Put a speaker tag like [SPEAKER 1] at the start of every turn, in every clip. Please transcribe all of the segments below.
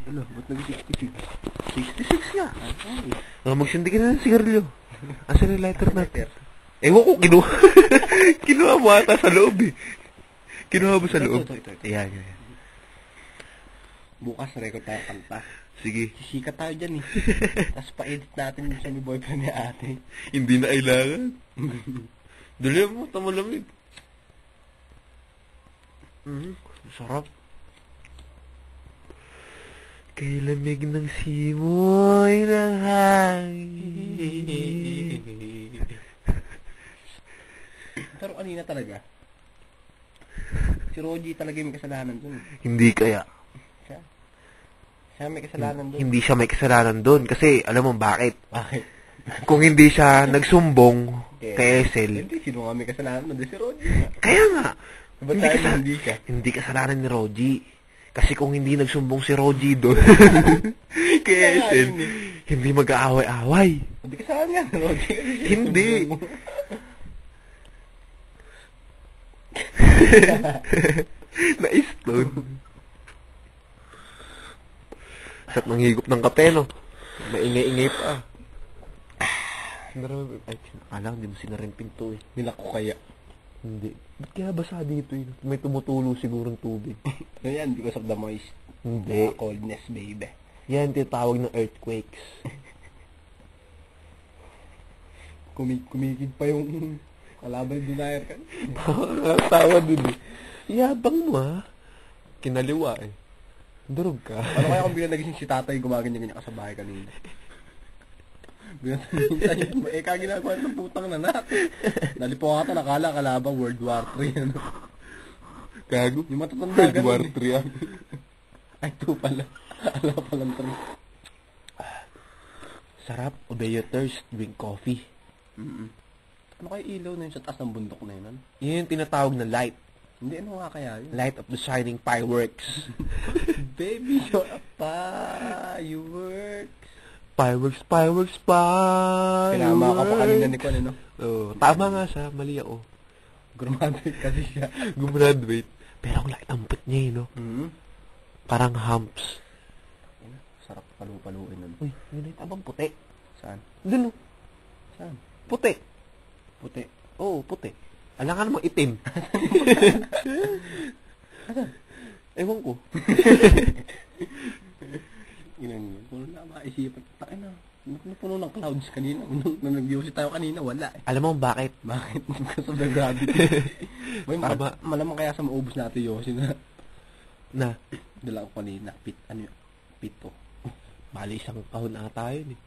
[SPEAKER 1] Ano, ba't nag-66?
[SPEAKER 2] 66 nga.
[SPEAKER 1] Ay.
[SPEAKER 2] Magsindi ka na ng sigarilyo. Asan yung lighter natin? Ewan ko, kinuha. Kinuha mo ata sa loob eh. Kinuha mo sa loob.
[SPEAKER 1] Ito.
[SPEAKER 2] Ayan.
[SPEAKER 1] Bukas, record tayo kanta.
[SPEAKER 2] Sige.
[SPEAKER 1] Sisikat tayo dyan eh. Tapos pa-edit natin yung siya ni boyfriend ni ate.
[SPEAKER 2] Hindi na kailangan. Dali mo, tamalamig. Sarap. Kay lamig ng simoy ng hangin.
[SPEAKER 1] Pero kanina talaga, si Rogie talaga yung may kasalanan dun.
[SPEAKER 2] Hindi kaya.
[SPEAKER 1] Siya may kasalanan dun.
[SPEAKER 2] Hindi siya may kasalanan doon. Kasi, alam mo bakit?
[SPEAKER 1] Bakit?
[SPEAKER 2] Kung hindi siya nagsumbong kay Esel.
[SPEAKER 1] Hindi, sino nga may kasalanan dun? Si Rogie.
[SPEAKER 2] Kaya nga.
[SPEAKER 1] Ba't tayo hindi ka?
[SPEAKER 2] Hindi kasalanan ni Rogie. Kasi kung hindi nagsumbong si Rogie doon kay Esel, hindi mag-aaway-aaway.
[SPEAKER 1] Hindi kasalanan nga ni Rogie.
[SPEAKER 2] Hindi. Na-stone. Sarap ng higop ng kape, no? Maingay-ingay pa. Ay, alam, hindi mo sinarimping to eh.
[SPEAKER 1] Nilako kaya.
[SPEAKER 2] Hindi. Ba't kaya basa dito eh? May tumutulo sigurong tubig.
[SPEAKER 1] Yan, because of the moist.
[SPEAKER 2] Hindi.
[SPEAKER 1] Coldness, baby.
[SPEAKER 2] Yan, tinatawag ng earthquakes.
[SPEAKER 1] Kumikid pa yung kalaban yung denier ka.
[SPEAKER 2] Tawa dun eh. Yabang mo ha. Kinaliwa eh. Durog ka.
[SPEAKER 1] Ano kaya kung bigla nagising si tatay gumaganyan-ganyan ka sa bahay kanina? Bigla nagising kaginagawa ng putang na natin. Nalipo ka nakala kalabang World War 3. Ano?
[SPEAKER 2] Gago.
[SPEAKER 1] Yung matatanda
[SPEAKER 2] World
[SPEAKER 1] ganun
[SPEAKER 2] War
[SPEAKER 1] eh.
[SPEAKER 2] 3 ah.
[SPEAKER 1] Ay, 2 pala. Ala palang 3.
[SPEAKER 2] Sarap. Obey your thirst. Drink coffee.
[SPEAKER 1] Ano kayo ilaw na yun sa taas ng bundok na yun? Ano?
[SPEAKER 2] Yun yung tinatawag na light.
[SPEAKER 1] Hindi, ano nga kaya yun?
[SPEAKER 2] Light of the shining fireworks.
[SPEAKER 1] Baby, you're a fireworks.
[SPEAKER 2] Fireworks.
[SPEAKER 1] Pinama ka pa kanina ni Kwan, ano?
[SPEAKER 2] Oh, tama nga siya. Mali ako.
[SPEAKER 1] Graduate kasi siya.
[SPEAKER 2] Gumraduate. Pero ang laki ang put niya eh, no? Parang humps.
[SPEAKER 1] Sarap palu-paluin nun.
[SPEAKER 2] Uy, yun ay tabang puti.
[SPEAKER 1] Saan?
[SPEAKER 2] Doon, no?
[SPEAKER 1] Saan?
[SPEAKER 2] Puti.
[SPEAKER 1] Puti.
[SPEAKER 2] Oo, puti. Alam ka namang itim. Ewan ko.
[SPEAKER 1] Ilan yun. Puno na maisipan. Takin na. Puno ng clouds kanina. Nung nag-view tayo kanina, wala eh.
[SPEAKER 2] Alam mo bakit?
[SPEAKER 1] Bakit? Because of the gravity. Boy, malamang kaya sa maubos natin Yoshi na.
[SPEAKER 2] Na?
[SPEAKER 1] Dala ko kanina. Ano yun? Pito.
[SPEAKER 2] Bali isang kahon ata yun eh.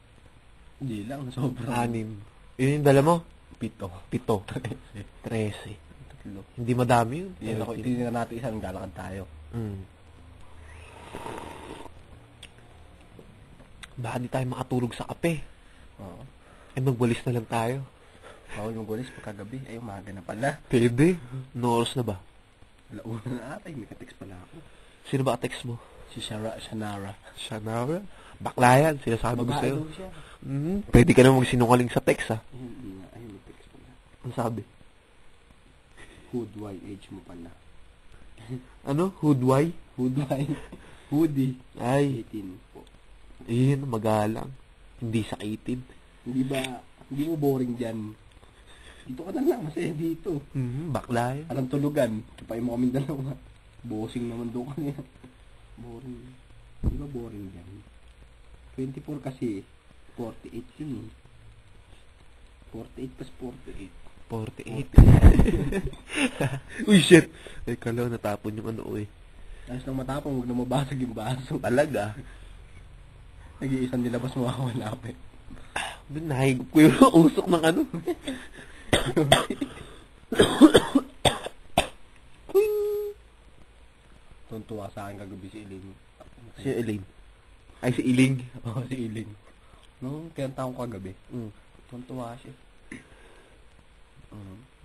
[SPEAKER 1] Hindi lang. Sobrang.
[SPEAKER 2] 6. Yun yung dala mo? 7. 13.
[SPEAKER 1] Tatlo.
[SPEAKER 2] Hindi madami yun.
[SPEAKER 1] Yan ako, itinira natin isang galakad tayo.
[SPEAKER 2] Baka di tayo makatulog sa kape.
[SPEAKER 1] Oo.
[SPEAKER 2] Ay magwalis na lang tayo.
[SPEAKER 1] Bawal magwalis pagkagabi. Ay, umaga na pala.
[SPEAKER 2] Pwede. No oras na ba?
[SPEAKER 1] Alauna na ata. May ka-text pala ako.
[SPEAKER 2] Sino ba text mo?
[SPEAKER 1] Si Shanara.
[SPEAKER 2] Shanara? Bakla yan. Sinasabi ko sa'yo.
[SPEAKER 1] Babae daw siya.
[SPEAKER 2] Pwede ka naman magsinungaling sa text ha.
[SPEAKER 1] Hindi nga. Ay, may text pala.
[SPEAKER 2] Ano sabi?
[SPEAKER 1] Hood, age mo pala.
[SPEAKER 2] Ano? Hoodway?
[SPEAKER 1] Hoodie.
[SPEAKER 2] Ay.
[SPEAKER 1] 18 po.
[SPEAKER 2] Ayun, magalang. Hindi sakitin.
[SPEAKER 1] Hindi mo boring dyan? Dito ka na lang, masaya dito.
[SPEAKER 2] Bakla yan.
[SPEAKER 1] Alam tulugan. Tupain mo kaming dalawa. Bossing naman doon kanina. Boring. Di ba boring dyan? 24 kasi, 48 yun eh. 48 plus 48.
[SPEAKER 2] 48. Uy, shit! Ay, kalaw, natapon yung ano eh.
[SPEAKER 1] Ayos lang matapang, huwag na mabasag yung baso.
[SPEAKER 2] Talaga?
[SPEAKER 1] Nag-iisang nilabas mo ako malapit.
[SPEAKER 2] Nahigop ko yung usok ng ano.
[SPEAKER 1] Tuntua sa akin kagabi si Iling.
[SPEAKER 2] Si Elaine. Ay, si Iling.
[SPEAKER 1] Oo, si Iling. Nung kinanta ko kagabi, tuntua siya.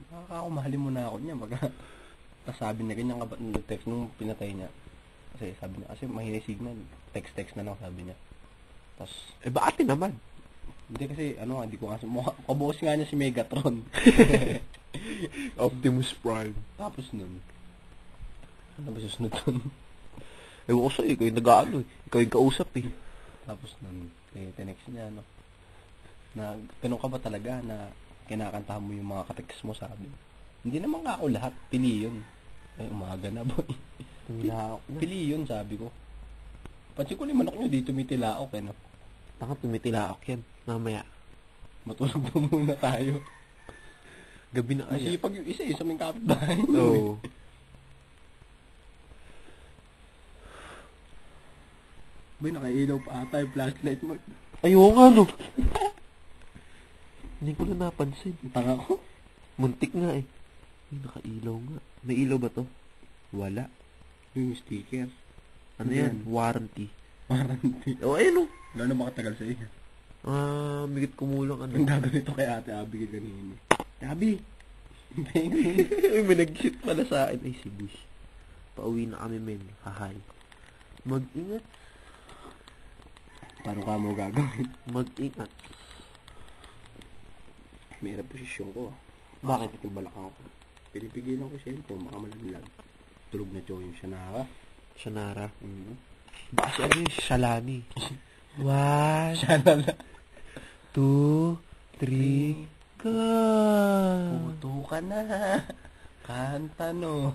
[SPEAKER 1] Makakakumahalin mo na ako niya. Tapos sabi niya, ganyan ka ba nag-text nung pinatay niya? Kasi sabi niya, kasi mahina signal. Text na lang sabi niya. Tapos,
[SPEAKER 2] bakit naman?
[SPEAKER 1] hindi kasi, hindi ko kasi, kabukas nga niya si Megatron.
[SPEAKER 2] Optimus Prime.
[SPEAKER 1] Tapos nun, ano ba susunod nun?
[SPEAKER 2] Ewan ko sa'yo, ikaw yung nag-ano eh. Ikaw yung kausap eh.
[SPEAKER 1] Tapos nun, tinext niya, no? Na, ganun ka ba talaga na kinakantahan mo yung mga katext mo, sabi? Hindi naman nga ako lahat, pili yun. Ay, umaga na, boy. Pili yun, sabi ko. Pansin ko yung manok nyo, di tumitilaok, eh, no?
[SPEAKER 2] Taka, tumitilaok yan. Mamaya.
[SPEAKER 1] Matulog na muna tayo.
[SPEAKER 2] Gabi na kaya.
[SPEAKER 1] Masipag yung isa, sa may kapitbahay.
[SPEAKER 2] Oo.
[SPEAKER 1] Boy, nakailaw pa ata yung flashlight mo.
[SPEAKER 2] Ay, oo nga no. Hindi ko na napansin.
[SPEAKER 1] Tanga ko.
[SPEAKER 2] Muntik nga eh. Ay, nakailaw nga. May ilaw ba to? Wala.
[SPEAKER 1] Yung sticker.
[SPEAKER 2] Ano yan? Warranty.
[SPEAKER 1] Warranty.
[SPEAKER 2] Oh, ayun oh.
[SPEAKER 1] Gano'n makatagal sa iyo?
[SPEAKER 2] Migit kumulang ano.
[SPEAKER 1] Ang gagawin ito kay Ate Abby kanina. Abby!
[SPEAKER 2] Ay, may nag-shoot pala sa akin. Ay, si Bush. Pauwi na kami, men. Hahay. Mag-ingat.
[SPEAKER 1] Paano ka mo gagawin?
[SPEAKER 2] Mag-ingat.
[SPEAKER 1] May posisyon ko.
[SPEAKER 2] Bakit?
[SPEAKER 1] Yung balakang ko. Pinipigilan ko siya po, makamalaglag. Tulog na siya yung Shanara.
[SPEAKER 2] Shanara.
[SPEAKER 1] Baka
[SPEAKER 2] Kasi ano yung Shalani. 1,
[SPEAKER 1] Shanara.
[SPEAKER 2] 2, 3, go!
[SPEAKER 1] Puto ka na. Kanta no.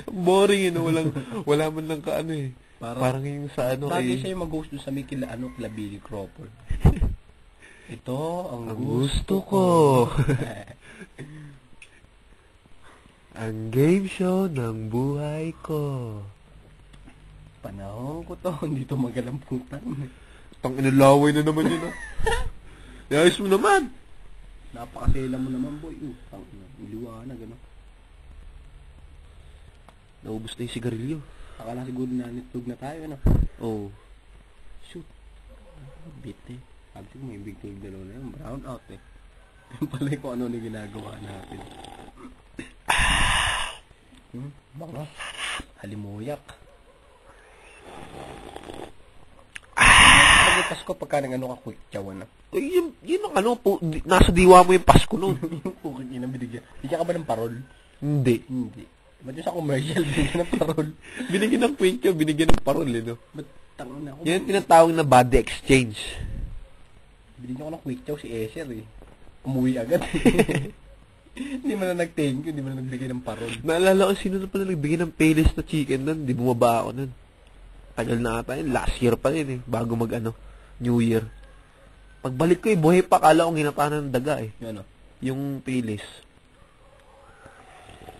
[SPEAKER 2] Boring yun. Wala man lang ka ano eh. Parang yung sa ano
[SPEAKER 1] Bagay
[SPEAKER 2] eh.
[SPEAKER 1] siya yung mag-host doon sa may Billy Crawford. Ito ang
[SPEAKER 2] Gusto ko. Ang game show ng buhay ko.
[SPEAKER 1] Panahon ko to, hindi to magalamputan.
[SPEAKER 2] Tang inalaway na naman yun ah. Ayos mo naman.
[SPEAKER 1] Napakasela mo naman, boy. Tang iliwanag, ano.
[SPEAKER 2] Naubos na yung sigarilyo.
[SPEAKER 1] Akala siguro na nitog na tayo, ano.
[SPEAKER 2] Oh.
[SPEAKER 1] Shoot. Bit eh. Sabi ko, may big team dalawa na yun. Brown out eh. Yung pala kung ano na ginagawa natin. Baka. Halimuyak. Pagkitas ko pagka nang ano ka quick chowan na.
[SPEAKER 2] Ay, yun ang ano, nasa diwa mo yung Pasko nun.
[SPEAKER 1] Yung cookie na binigyan. Bigyan ka ba ng parol?
[SPEAKER 2] Hindi.
[SPEAKER 1] Hindi. Ba't yung sa commercial, binigyan ng parol?
[SPEAKER 2] Binigyan ng kwento, binigyan ng parol eh, no?
[SPEAKER 1] Ba't tangon na ako?
[SPEAKER 2] Yan yung tinatawag na body exchange.
[SPEAKER 1] Binigyan ko ng quick chow si Esher eh. Umuwi agad. Hindi mo na nag-thank you, hindi mo na nagbigay ng parol.
[SPEAKER 2] Naalala ko sino na pala nagbigay ng payless na chicken nun. Di bumaba ako nun. Tagal na ata yun. Last year pa yun eh. Bago mag ano, New Year. Pagbalik ko eh, buhay pa. Kala ko ginatanan ng daga eh.
[SPEAKER 1] Yung ano?
[SPEAKER 2] Yung payless.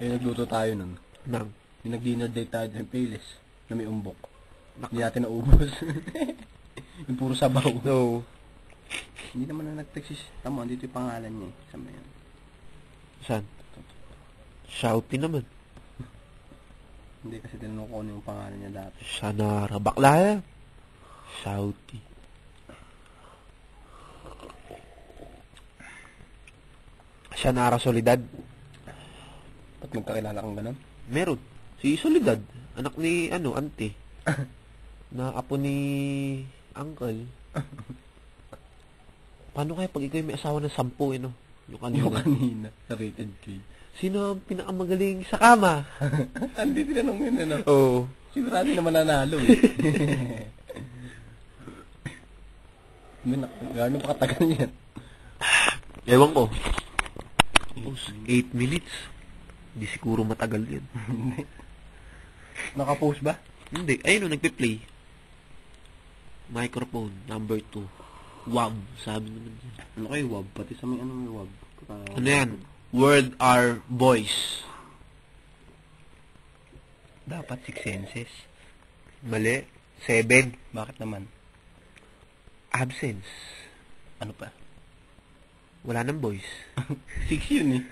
[SPEAKER 1] Yung nagluto tayo nun.
[SPEAKER 2] Nang.
[SPEAKER 1] Yung nag-dinner date tayo ng Payless na may umbok. Hindi natin naubos. Yung puro sabaw.
[SPEAKER 2] So,
[SPEAKER 1] Hindi naman na nag-text si Tamo. Dito yung pangalan niya eh. Sa yan.
[SPEAKER 2] saan? Shouty naman.
[SPEAKER 1] Hindi kasi tinanong ko ano yung pangalan niya dati.
[SPEAKER 2] Shanara. Bakla yan. Shouty. Shanara Solidad.
[SPEAKER 1] Ba't magkakilala kang ganun?
[SPEAKER 2] Meron. Si Solidad. Anak ni, ano, auntie. Na apo ni uncle. Paano kaya pag ikaw may asawa ng 10, no? Yung kanina.
[SPEAKER 1] Yung kanina. Sa rated K.
[SPEAKER 2] Sino ang pinakamagaling sa kama?
[SPEAKER 1] Hindi tinanong yun ano.
[SPEAKER 2] Oo.
[SPEAKER 1] Sigurado naman nanalo eh. Gano'n pa katagal yan?
[SPEAKER 2] Ewan ko. 8 minutes. Hindi siguro matagal yan.
[SPEAKER 1] Nakapost ba?
[SPEAKER 2] Hindi. Ayun o, nagpe-play. Microphone, number 2. WAV, sabi naman yan.
[SPEAKER 1] Ano kayo wab? Pati sa may ano may wab.
[SPEAKER 2] Ano yan? Word are voice.
[SPEAKER 1] Dapat 6 senses.
[SPEAKER 2] Mali. 7.
[SPEAKER 1] Bakit naman?
[SPEAKER 2] Absence.
[SPEAKER 1] Ano pa?
[SPEAKER 2] Wala nang voice.
[SPEAKER 1] 6 yun eh.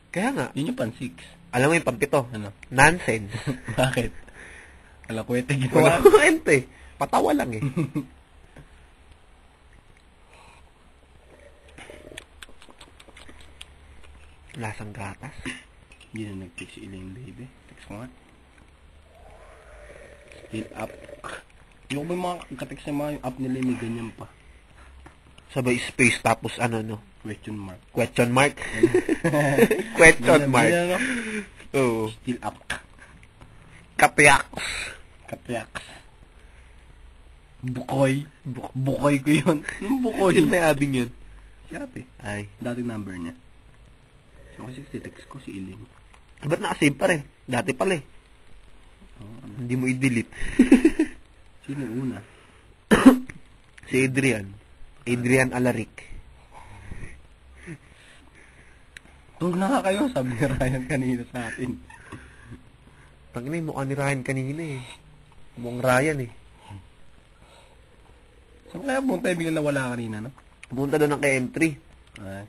[SPEAKER 2] Kaya nga,
[SPEAKER 1] Yun yung pan 6.
[SPEAKER 2] alam mo yung pampito.
[SPEAKER 1] Ano?
[SPEAKER 2] Nonsense.
[SPEAKER 1] Bakit? Wala kwete
[SPEAKER 2] Wala
[SPEAKER 1] ginawa.
[SPEAKER 2] kwente. Patawa lang eh. Lasang gatas.
[SPEAKER 1] Hindi na nag-text si Elaine baby. Text ko nga. Still up. Yung ba yung mga katext na mga yung up nila may ganyan pa.
[SPEAKER 2] Sabay space tapos ano no.
[SPEAKER 1] Question mark.
[SPEAKER 2] Question mark. Question mark.
[SPEAKER 1] Ganyan, no?
[SPEAKER 2] Oo.
[SPEAKER 1] Still up.
[SPEAKER 2] Kapiaks.
[SPEAKER 1] Katraks. Bukoy. Bukoy ko yun. Anong bukoy?
[SPEAKER 2] Sino may abing yun?
[SPEAKER 1] Si ate.
[SPEAKER 2] Ay.
[SPEAKER 1] Dating number niya. So kasi text ko si Iling.
[SPEAKER 2] Ba't nakasave pa rin? Dati pala eh.
[SPEAKER 1] Oh, ano?
[SPEAKER 2] Hindi mo i-delete.
[SPEAKER 1] Sino una?
[SPEAKER 2] Si Adrian. Adrian Alaric.
[SPEAKER 1] Tulog na nga kayo, sabi ni Ryan kanina sa atin.
[SPEAKER 2] Tangina yung mukha ni Ryan kanina eh. Mukhang Ryan eh.
[SPEAKER 1] Saan kaya punta yung biglang nawala kanina, no?
[SPEAKER 2] Pumunta doon ng KM3.
[SPEAKER 1] Ay.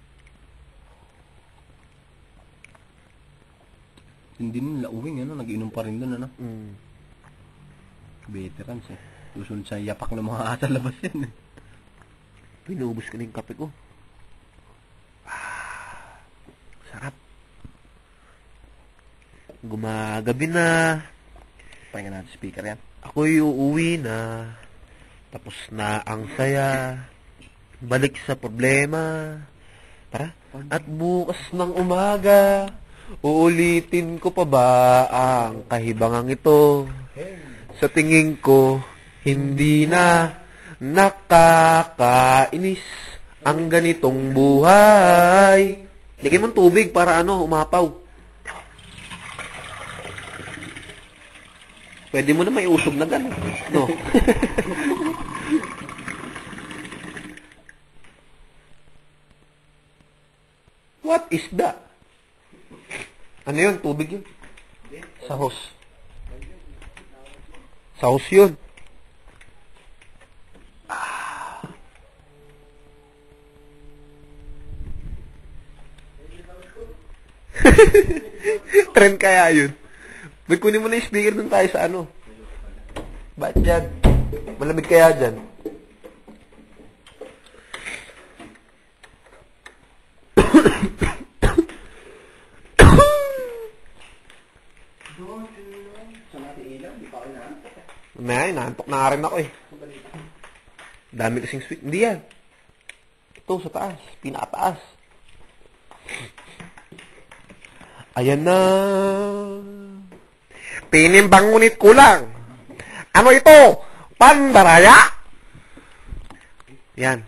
[SPEAKER 1] Hindi nila uwing, ano? Nag-inom pa rin doon, ano? Veterans eh. Susunod sa yapak ng mga asa labas yan eh.
[SPEAKER 2] Pinuubos ko na yung kape ko. Sarap. Gumagabi na.
[SPEAKER 1] Pahinga natin speaker yan.
[SPEAKER 2] Ako'y uuwi na. Tapos na ang saya. Balik sa problema. Tara. At bukas ng umaga, uulitin ko pa ba ang kahibangang ito? Sa tingin ko, hindi na nakakainis ang ganitong buhay. Lagyan mo ng tubig para umapaw. Pwede mo na may usog na gano'n. No? What is that? Ano yun? Tubig yun? Sahos. Sahos yun. Trend kaya yun. Ba't kunin mo na yung speaker dun tayo sa Ba't yan? Malamig kaya dyan? May, naantok na nga rin ako eh. Dami kasing sweet. Hindi yan. Ito sa taas. Pinakataas. Ayan na. Pinimbang ngunit kulang. Ano ito? Pandaraya? Yan.